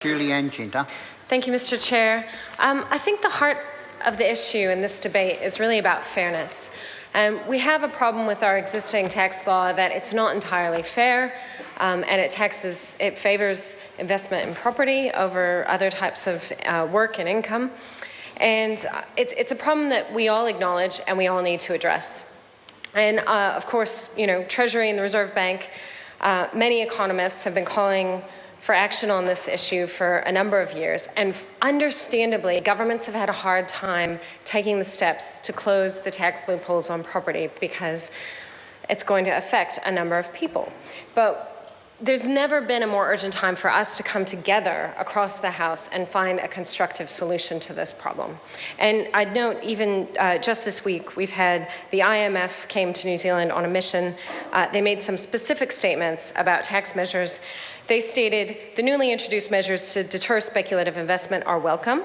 Julianne Ginder. Thank you, Mr. Chair. I think the heart of the issue in this debate is really about fairness. We have a problem with our existing tax law that it's not entirely fair, and it favors investment in property over other types of work and income. And it's a problem that we all acknowledge and we all need to address. And of course, Treasury and the Reserve Bank, many economists have been calling for action on this issue for a number of years. And understandably, governments have had a hard time taking the steps to close the tax loopholes on property because it's going to affect a number of people. But there's never been a more urgent time for us to come together across the House and find a constructive solution to this problem. And I'd note even just this week, we've had the IMF came to New Zealand on a mission. They made some specific statements about tax measures. They stated the newly introduced measures to deter speculative investment are welcome,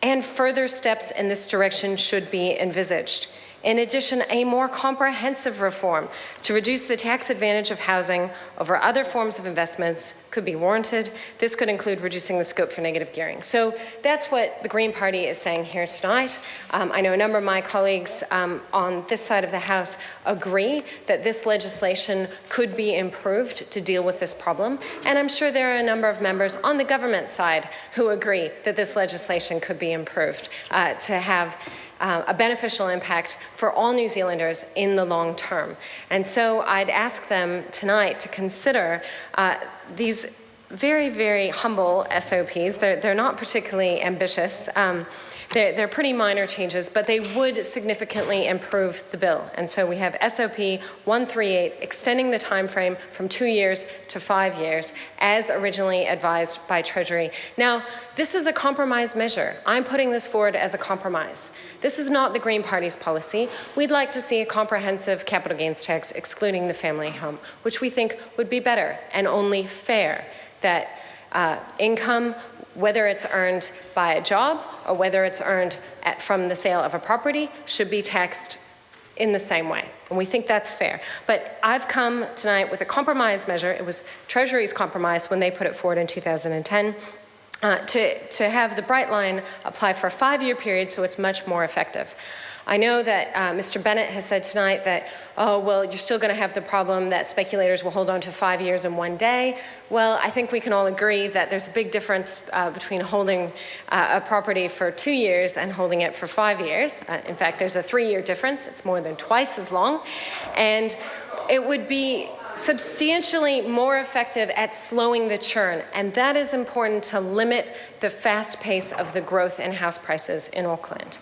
and further steps in this direction should be envisaged. In addition, a more comprehensive reform to reduce the tax advantage of housing over other forms of investments could be warranted. This could include reducing the scope for negative gearing. So that's what the Green Party is saying here tonight. I know a number of my colleagues on this side of the House agree that this legislation could be improved to deal with this problem. And I'm sure there are a number of members on the government side who agree that this legislation could be improved to have a beneficial impact for all New Zealanders in the long term. And so I'd ask them tonight to consider these very, very humble SOPs. They're not particularly ambitious. They're pretty minor changes, but they would significantly improve the bill. And so we have SOP 138 extending the time frame from 2 years to 5 years, as originally advised by Treasury. Now, this is a compromise measure. I'm putting this forward as a compromise. This is not the Green Party's policy. We'd like to see a comprehensive capital gains tax excluding the family home, which we think would be better and only fair, that income, whether it's earned by a job or whether it's earned from the sale of a property, should be taxed in the same way. And we think that's fair. But I've come tonight with a compromise measure. It was Treasury's compromise when they put it forward in 2010 to have the Bright Line apply for a 5-year period so it's much more effective. I know that Mr. Bennett has said tonight that, oh, well, you're still going to have the problem that speculators will hold on to 5 years in 1 day. Well, I think we can all agree that there's a big difference between holding a property for 2 years and holding it for 5 years. In fact, there's a 3-year difference. It's more than twice as long. And it would be substantially more effective at slowing the churn, and that is important to limit the fast pace of the growth in house prices in Auckland.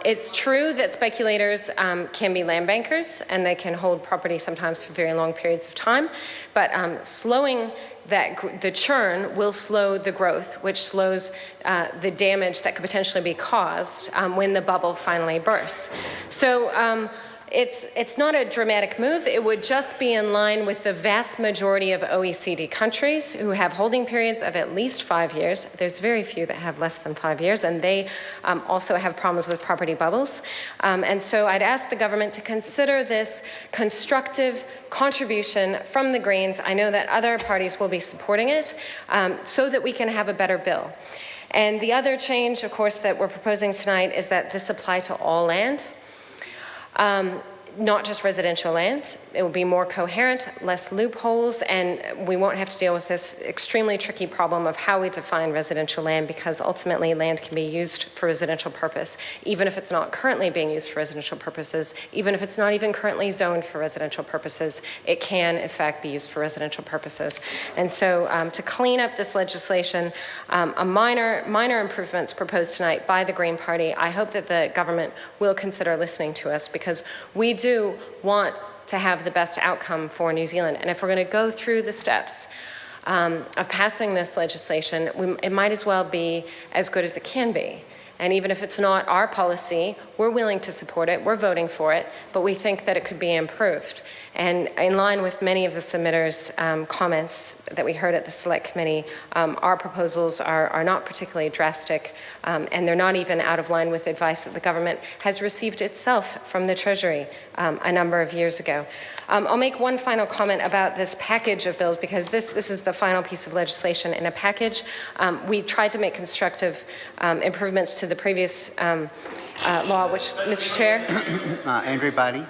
It's true that speculators can be land bankers and they can hold property sometimes for very long periods of time, but slowing the churn will slow the growth, which slows the damage that could potentially be caused when the bubble finally bursts. So it's not a dramatic move. It would just be in line with the vast majority of OECD countries who have holding periods of at least 5 years. There's very few that have less than 5 years, and they also have problems with property bubbles. And so I'd ask the government to consider this constructive contribution from the Greens. I know that other parties will be supporting it so that we can have a better bill. And the other change, of course, that we're proposing tonight is that this apply to all land. Not just residential land. It will be more coherent, less loopholes, and we won't have to deal with this extremely tricky problem of how we define residential land, because ultimately land can be used for residential purpose, even if it's not currently being used for residential purposes, even if it's not even currently zoned for residential purposes, it can in fact be used for residential purposes. And so to clean up this legislation, minor improvements proposed tonight by the Green Party, I hope that the government will consider listening to us, because we do want to have the best outcome for New Zealand. And if we're going to go through the steps of passing this legislation, it might as well be as good as it can be. And even if it's not our policy, we're willing to support it, we're voting for it, but we think that it could be improved. And in line with many of the submitters' comments that we heard at the Select Committee, our proposals are not particularly drastic, and they're not even out of line with advice that the government has received itself from the Treasury a number of years ago. I'll make one final comment about this package of bills, because this is the final piece of legislation in a package. We tried to make constructive improvements to the previous law, which, Mr. Chair? Everybody.